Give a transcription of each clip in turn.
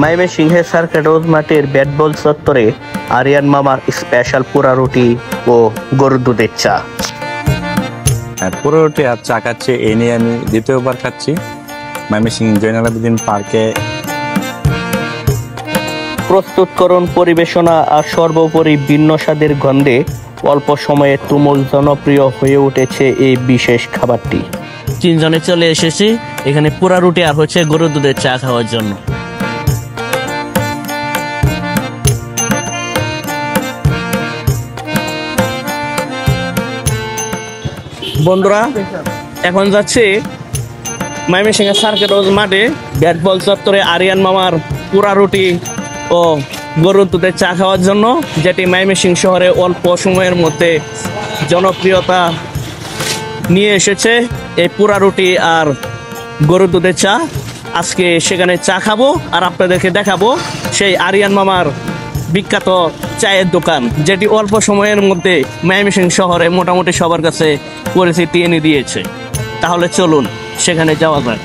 ময়মনসিংহের সার্কেট রোড মাঠের bat ball চত্বরে আরিয়ান মামার স্পেশাল পোড়া রুটি ও গরুর দুধের চা। পোড়া রুটি আর চা খাচ্ছি, এই নিয়ে আমি দ্বিতীয়বার খাচ্ছি ময়মনসিংহ জয়নাল আবেদিন পার্কে। প্রস্তুতকরণ, পরিবেশনা আর সর্বোপরি ভিন্ন স্বাদের গন্ধে অল্প সময়ে তুমুল জনপ্রিয় হয়ে উঠেছে এই বিশেষ খাবারটি। তিনজনে চলে এসেছি এখানে পোড়া রুটি আর হচ্ছে গরুর দুধের চা খাওয়ার জন্য। বন্ধুরা, এখন যাচ্ছি ময়মনসিংহের সার্কেট রোড মাঠে ব্যাট বল চত্বরে আরিয়ান মামার পোড়া রুটি ও গরুর দুধের চা খাওয়ার জন্য, যেটি ময়মনসিংহ শহরে অল্প সময়ের মধ্যে জনপ্রিয়তা নিয়ে এসেছে। এই পোড়া রুটি আর গরুর দুধের চা, আজকে সেখানে চা খাবো আর আপনাদেরকে দেখাবো সেই আরিয়ান মামার বিখ্যাত চায়ের দোকান, যেটি অল্প সময়ের মধ্যে ময়মনসিংহ শহরে মোটামুটি সবার কাছে পরিচিতি এনে দিয়েছে। তাহলে চলুন সেখানে যাওয়া যাক।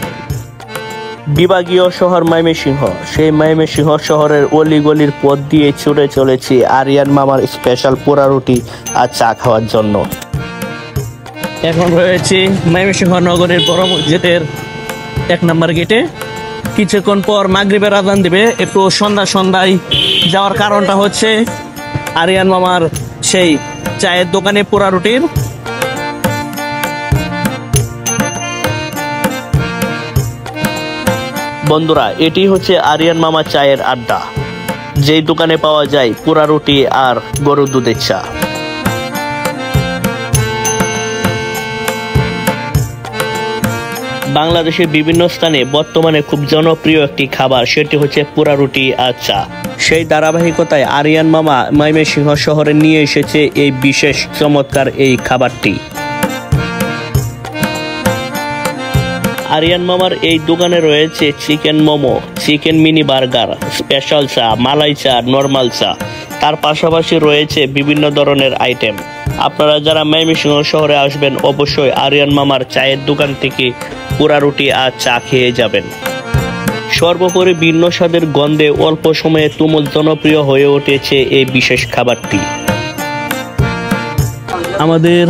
বিভাগীয় শহর ময়মনসিংহ, সেই ময়মনসিংহ শহরের অলিগলির পথ দিয়ে ছুটে চলেছি আরিয়ান মামার স্পেশাল পোড়া রুটি আর চা খাওয়ার জন্য। এখন রয়েছি ময়মনসিংহ নগরের বড় মসজিদের 1 নম্বর গেটে। কিছুক্ষণ পর মাগরিবের আজান দিবে। একটু সন্ধ্যায় যাওয়ার কারণটা হচ্ছে আরিয়ান মামার সেই চায়ের দোকানে পোড়া রুটির। বন্ধুরা, এটি হচ্ছে আরিয়ান মামা চায়ের আড্ডা, যেই দোকানে পাওয়া যায় পোড়া রুটি আর গরুর দুধের চা। বাংলাদেশের বিভিন্ন স্থানে বর্তমানে খুব জনপ্রিয় একটি খাবার, সেটি হচ্ছে পোড়া রুটি আর চা। সেই ধারাবাহিকতায় আরিয়ান মামা ময়মনসিংহ শহরে নিয়ে এসেছে এই বিশেষ চমৎকার এই খাবারটি। আরিয়ান মামার এই দোকানে রয়েছে chicken momo, chicken mini burger, special চা, মালাই চা, নর্মাল চা। তার পাশাপাশি রয়েছে বিভিন্ন ধরনের আইটেম। আপনারা যারা ময়মনসিংহ শহরে আসবেন অবশ্যই আরিয়ান মামার চায়ের দোকান থেকে পোড়া রুটি আর চা খেয়ে যাবেন। সর্বোপরি ভিন্ন স্বাদের গন্ধে অল্প সময়ে তুমুল জনপ্রিয় হয়ে উঠেছে এই বিশেষ খাবারটি। আমাদের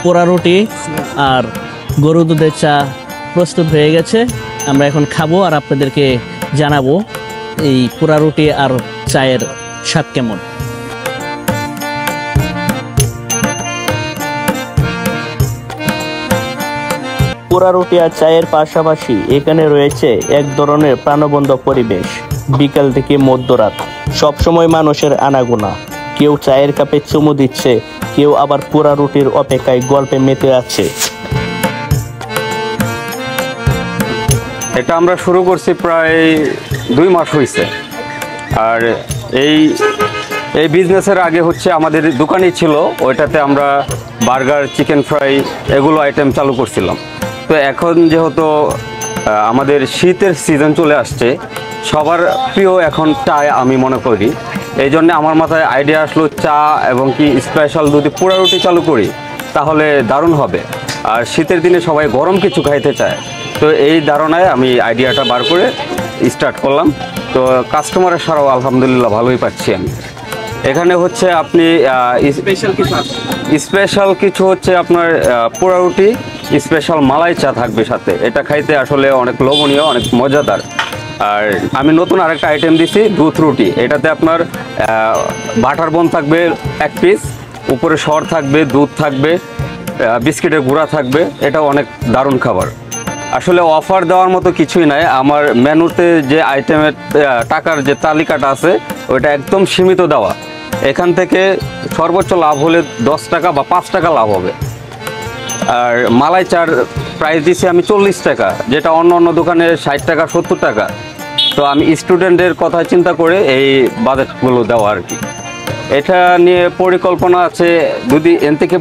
পোড়া রুটি আর গরুর দুধের চা প্রস্তুত হয়ে গেছে। আমরা এখন খাবো আর আপনাদেরকে জানাবো এই পোড়া রুটি আর চায়ের স্বাদ কেমন। পোড়া রুটি আর চায়ের পাশাপাশি এখানে রয়েছে এক ধরনের প্রাণবন্ত পরিবেশ। বিকাল থেকে মধ্যরাত সবসময় মানুষের আনাগোনা। কেউ চায়ের কাপে চুমু দিচ্ছে, কেউ আবার পোড়া রুটির অপেক্ষায় গল্পে মেতে আছে। এটা আমরা শুরু করছি প্রায় 2 মাস হয়েছে। আর এই বিজনেসের আগে হচ্ছে আমাদের দোকানই ছিল, ওইটাতে আমরা বার্গার, চিকেন ফ্রাই এগুলো আইটেম চালু করছিলাম। তো এখন যেহেতু আমাদের শীতের সিজন চলে আসছে, সবার প্রিয় এখন চা আমি মনে করি। এই জন্য আমার মাথায় আইডিয়া আসলো চা এবং কি স্পেশাল যদি পোড়া রুটি চালু করি তাহলে দারুণ হবে। আর শীতের দিনে সবাই গরম কিছু খাইতে চায়, তো এই ধারণায় আমি আইডিয়াটা বার করে স্টার্ট করলাম। তো কাস্টমারের সারাও আলহামদুলিল্লাহ ভালোই পাচ্ছি আমি। এখানে হচ্ছে আপনি স্পেশাল কিছু হচ্ছে আপনার পোড়া রুটি, স্পেশাল মালাই চা থাকবে সাথে। এটা খাইতে আসলে অনেক লোভনীয়, অনেক মজাদার। আর আমি নতুন আরেকটা আইটেম দিছি দুধ রুটি। এটাতে আপনার বাটার বোন থাকবে 1 পিস, উপরে সর থাকবে, দুধ থাকবে, বিস্কিটের গুঁড়া থাকবে। এটাও অনেক দারুণ খাবার। আসলে অফার দেওয়ার মতো কিছুই নাই। আমার মেনুতে যে আইটেমের টাকার যে তালিকাটা আছে ওইটা একদম সীমিত দেওয়া। এখান থেকে সর্বোচ্চ লাভ হলে 10 টাকা বা 5 টাকা লাভ হবে। আর মালাই চার প্রাইস দিছি আমি 40 টাকা, যেটা অন্য দোকানে 60 টাকা 70 টাকা। তো আমি স্টুডেন্টের কথা চিন্তা করে এই বাজেটগুলো দেওয়া আর কি। এটা নিয়ে পরিকল্পনা আছে, যদি এর থেকে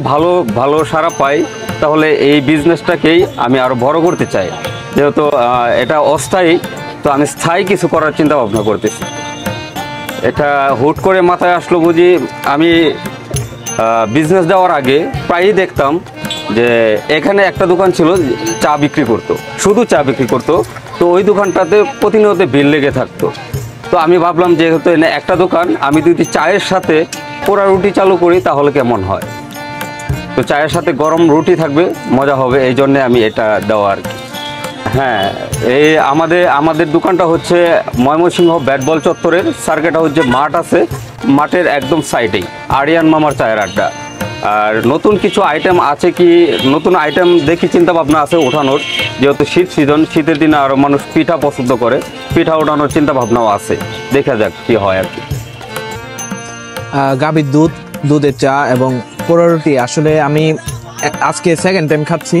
ভালো সাড়া পাই তাহলে এই বিজনেসটাকেই আমি আরও বড় করতে চাই। যেহেতু এটা অস্থায়ী, তো আমি স্থায়ী কিছু করার চিন্তা ভাবনা করতেছি। এটা হুট করে মাথায় আসলো বুঝি। আমি বিজনেস দেওয়ার আগে প্রায়ই দেখতাম যে এখানে একটা দোকান ছিল চা বিক্রি করতো, শুধু চা বিক্রি করতো। তো ওই দোকানটাতে প্রতিনিয়ত ভিড় লেগে থাকতো। তো আমি ভাবলাম যেহেতু একটা দোকান, আমি যদি চায়ের সাথে পোড়া রুটি চালু করি তাহলে কেমন হয়। তো চায়ের সাথে গরম রুটি থাকবে, মজা হবে, এই জন্যে আমি এটা দেওয়া আর কি। হ্যাঁ, এই আমাদের দোকানটা হচ্ছে ময়মনসিংহ ব্যাট বল চত্বরের সার্কেট হাউস যে মাঠ আছে, মাঠের একদম সাইডেই আরিয়ান মামার চায়ের আড্ডা। আর নতুন কিছু আইটেম আছে কি, নতুন আইটেম দেখি চিন্তা ভাবনা আছে ওঠানোর, যেহেতু শীত সিজন, শীতের দিনে আরও মানুষ পিঠা পছন্দ করে, পিঠা ওঠানোর চিন্তা ভাবনাও আছে, দেখা যাক কি হয় আর কি। গাভীর দুধের চা এবং পোড়া রুটি আসলে আমি আজকে সেকেন্ড টাইম খাচ্ছি।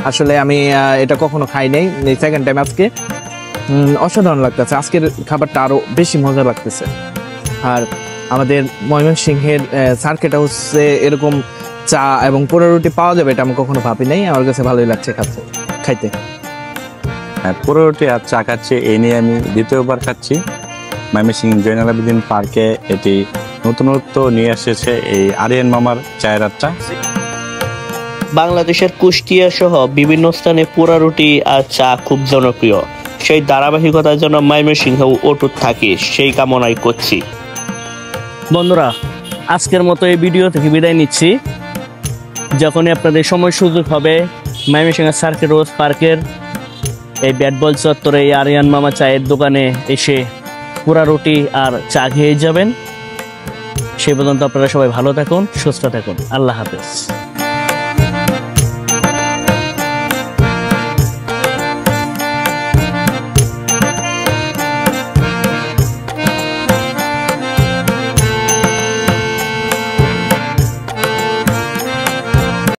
আসলে আমি এটা কখনো খাই নাই, সেকেন্ড টাইম আজকে। অসাধারণ লাগতেছে, আজকের খাবারটা আরো বেশি মজা লাগতেছে। আর আমাদের ময়মনসিংহের সার্কেট হাউসে এরকম চা এবং পোড়া রুটি পাওয়া যাবে এটা আমি কখনো ভাবি নাই। আমার কাছে ভালোই লাগছে খাইতে। হ্যাঁ, পোড়া রুটি আর চা খাচ্ছি, এই নিয়ে আমি দ্বিতীয়বার খাচ্ছি। ময়মনসিংহ জয়নাল আবেদিন পার্কে এটি নতুনত্ব নিয়ে এসেছে এই আরিয়ান মামার চায়ের আড্ডা। বাংলাদেশের কুষ্টিয়া সহ বিভিন্ন স্থানে পোড়া রুটি আর চা খুব জনপ্রিয়। সেই ধারাবাহিকতার জন্য ময়মনসিংহ অটুট থাকি, সেই কামনাই করছি। বন্ধুরা, আজকের মতো এই ভিডিও থেকে বিদায় নিচ্ছি। যখনই আপনাদের সময় সুযোগ হবে, ময়মনসিংহ সার্কেট হাউস পার্কের এই ব্যাট বল চত্বরে এই আরিয়ান মামা চায়ের দোকানে এসে পোড়া রুটি আর চা খেয়ে যাবেন। সে পর্যন্ত আপনারা সবাই ভালো থাকুন, সুস্থ থাকুন। আল্লাহ হাফেজ।